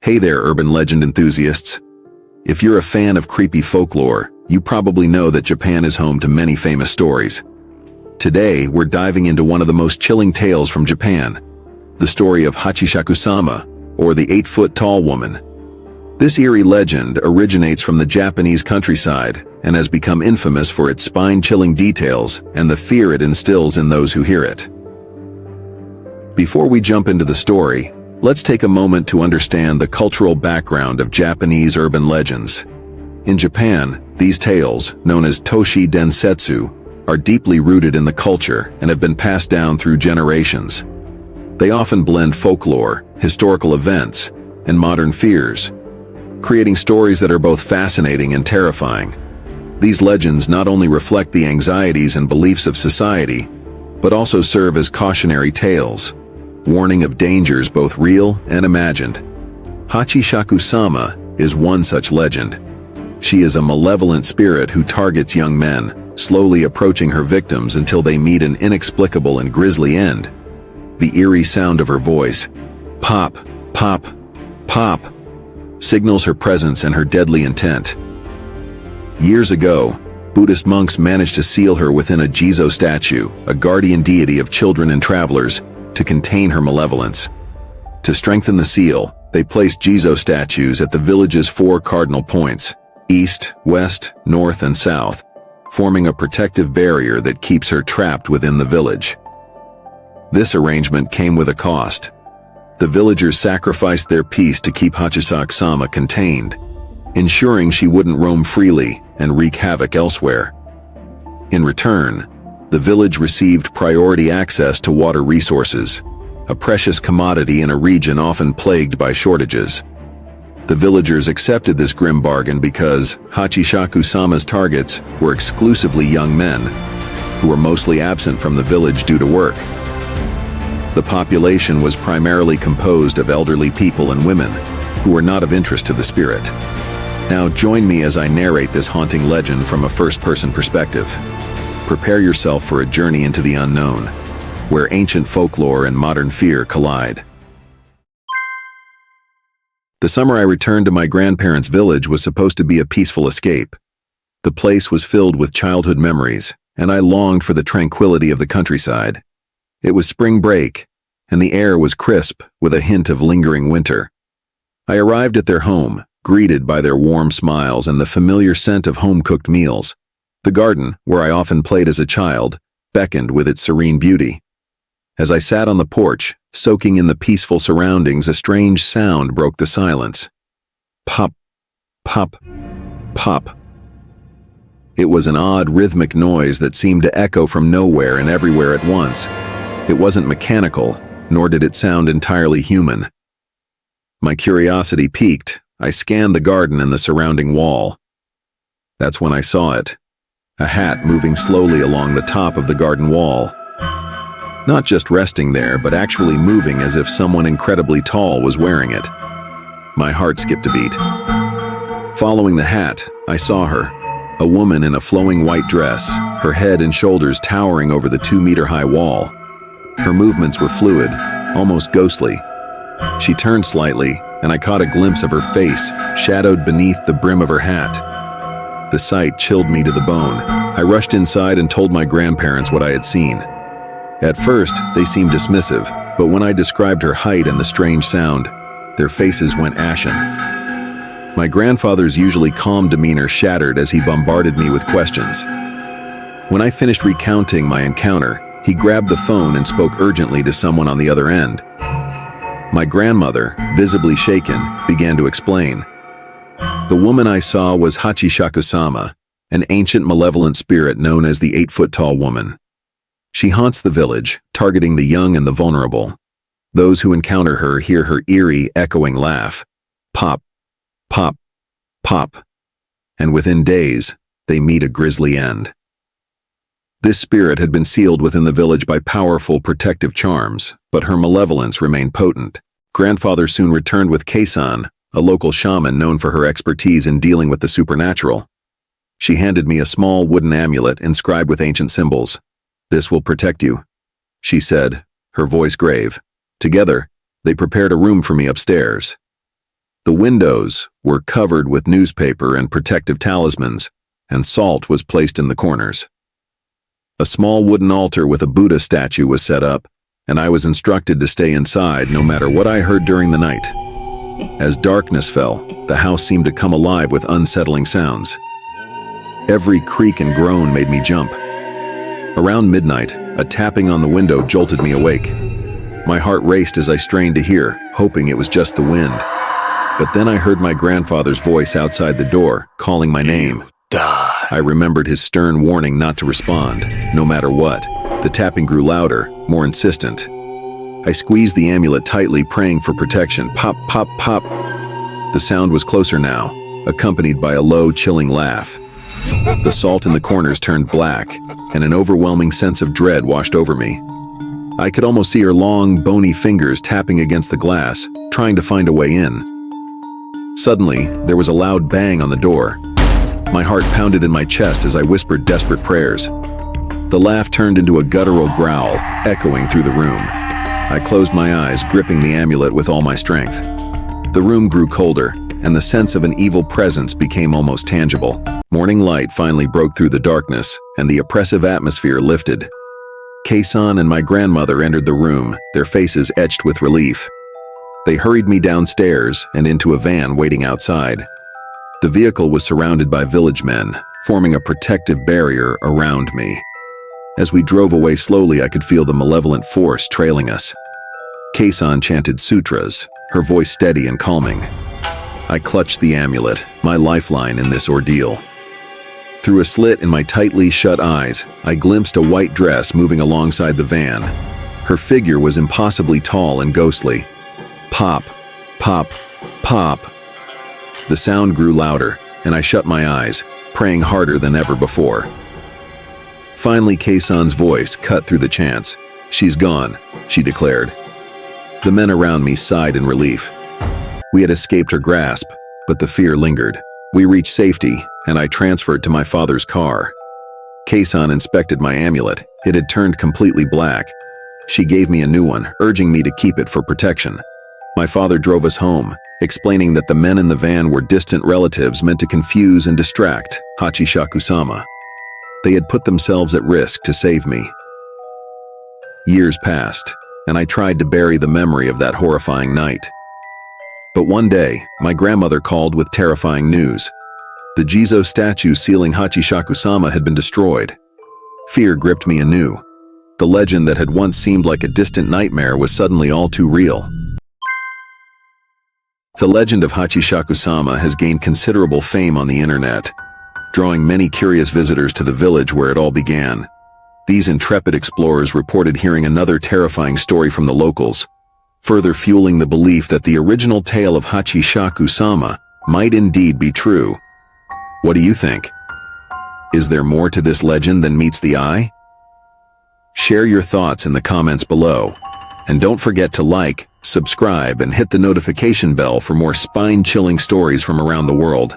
Hey there, urban legend enthusiasts. If you're a fan of creepy folklore, you probably know that Japan is home to many famous stories. Today, we're diving into one of the most chilling tales from Japan, the story of Hachishakusama, or the 8-foot-tall woman. This eerie legend originates from the Japanese countryside and has become infamous for its spine-chilling details and the fear it instills in those who hear it. Before we jump into the story, let's take a moment to understand the cultural background of Japanese urban legends. In Japan, these tales, known as toshi densetsu, are deeply rooted in the culture and have been passed down through generations. They often blend folklore, historical events, and modern fears, creating stories that are both fascinating and terrifying. These legends not only reflect the anxieties and beliefs of society, but also serve as cautionary tales, warning of dangers both real and imagined. Hachishakusama is one such legend. She is a malevolent spirit who targets young men, slowly approaching her victims until they meet an inexplicable and grisly end. The eerie sound of her voice, pop, pop, pop, signals her presence and her deadly intent. Years ago, Buddhist monks managed to seal her within a Jizo statue, a guardian deity of children and travelers, to contain her malevolence. To strengthen the seal, they placed Jizo statues at the village's 4 cardinal points, east, west, north, and south, forming a protective barrier that keeps her trapped within the village. This arrangement came with a cost. The villagers sacrificed their peace to keep Hachishakusama contained, ensuring she wouldn't roam freely and wreak havoc elsewhere. In return, the village received priority access to water resources, a precious commodity in a region often plagued by shortages. The villagers accepted this grim bargain because Hachishakusama's targets were exclusively young men, who were mostly absent from the village due to work. The population was primarily composed of elderly people and women, who were not of interest to the spirit. Now join me as I narrate this haunting legend from a first-person perspective. Prepare yourself for a journey into the unknown, where ancient folklore and modern fear collide. The summer I returned to my grandparents' village was supposed to be a peaceful escape. The place was filled with childhood memories, and I longed for the tranquility of the countryside. It was spring break, and the air was crisp with a hint of lingering winter. I arrived at their home, greeted by their warm smiles and the familiar scent of home-cooked meals. The garden, where I often played as a child, beckoned with its serene beauty. As I sat on the porch, soaking in the peaceful surroundings, a strange sound broke the silence. Pop, pop, pop. It was an odd, rhythmic noise that seemed to echo from nowhere and everywhere at once. It wasn't mechanical, nor did it sound entirely human. My curiosity piqued. I scanned the garden and the surrounding wall. That's when I saw it. A hat moving slowly along the top of the garden wall. Not just resting there, but actually moving as if someone incredibly tall was wearing it. My heart skipped a beat. Following the hat, I saw her, a woman in a flowing white dress, her head and shoulders towering over the 2-meter-high wall. Her movements were fluid, almost ghostly. She turned slightly, and I caught a glimpse of her face, shadowed beneath the brim of her hat. The sight chilled me to the bone. I rushed inside and told my grandparents what I had seen. At first, they seemed dismissive, but when I described her height and the strange sound, their faces went ashen. My grandfather's usually calm demeanor shattered as he bombarded me with questions. When I finished recounting my encounter, he grabbed the phone and spoke urgently to someone on the other end. My grandmother, visibly shaken, began to explain. The woman I saw was Hachishakusama, an ancient malevolent spirit known as the 8-foot-tall woman. She haunts the village, targeting the young and the vulnerable. Those who encounter her hear her eerie, echoing laugh. Pop, pop, pop. And within days, they meet a grisly end. This spirit had been sealed within the village by powerful protective charms, but her malevolence remained potent. Grandfather soon returned with Keisan, a local shaman known for her expertise in dealing with the supernatural. She handed me a small wooden amulet inscribed with ancient symbols. "This will protect you," she said, her voice grave. Together, they prepared a room for me upstairs. The windows were covered with newspaper and protective talismans, and salt was placed in the corners. A small wooden altar with a Buddha statue was set up, and I was instructed to stay inside no matter what I heard during the night. As darkness fell, the house seemed to come alive with unsettling sounds. Every creak and groan made me jump. Around midnight, a tapping on the window jolted me awake. My heart raced as I strained to hear, hoping it was just the wind. But then I heard my grandfather's voice outside the door, calling my name. Die. I remembered his stern warning not to respond, no matter what. The tapping grew louder, more insistent. I squeezed the amulet tightly, praying for protection. Pop, pop, pop. The sound was closer now, accompanied by a low, chilling laugh. The salt in the corners turned black, and an overwhelming sense of dread washed over me. I could almost see her long, bony fingers tapping against the glass, trying to find a way in. Suddenly, there was a loud bang on the door. My heart pounded in my chest as I whispered desperate prayers. The laugh turned into a guttural growl, echoing through the room. I closed my eyes, gripping the amulet with all my strength. The room grew colder, and the sense of an evil presence became almost tangible. Morning light finally broke through the darkness, and the oppressive atmosphere lifted. Kei-san and my grandmother entered the room, their faces etched with relief. They hurried me downstairs and into a van waiting outside. The vehicle was surrounded by village men, forming a protective barrier around me. As we drove away slowly, I could feel the malevolent force trailing us. Kei-san chanted sutras, her voice steady and calming. I clutched the amulet, my lifeline in this ordeal. Through a slit in my tightly shut eyes, I glimpsed a white dress moving alongside the van. Her figure was impossibly tall and ghostly. Pop, pop, pop. The sound grew louder, and I shut my eyes, praying harder than ever before. Finally, Kei-san's voice cut through the chants. "She's gone," she declared. The men around me sighed in relief. We had escaped her grasp, but the fear lingered. We reached safety, and I transferred to my father's car. Kei-san inspected my amulet. It had turned completely black. She gave me a new one, urging me to keep it for protection. My father drove us home, explaining that the men in the van were distant relatives meant to confuse and distract Hachishakusama. They had put themselves at risk to save me. Years passed, and I tried to bury the memory of that horrifying night. But one day, my grandmother called with terrifying news. The Jizo statue sealing Hachishakusama had been destroyed. Fear gripped me anew. The legend that had once seemed like a distant nightmare was suddenly all too real. The legend of Hachishakusama has gained considerable fame on the internet, drawing many curious visitors to the village where it all began. These intrepid explorers reported hearing another terrifying story from the locals, further fueling the belief that the original tale of Hachishakusama might indeed be true. What do you think? Is there more to this legend than meets the eye? Share your thoughts in the comments below, and don't forget to like, subscribe, and hit the notification bell for more spine-chilling stories from around the world.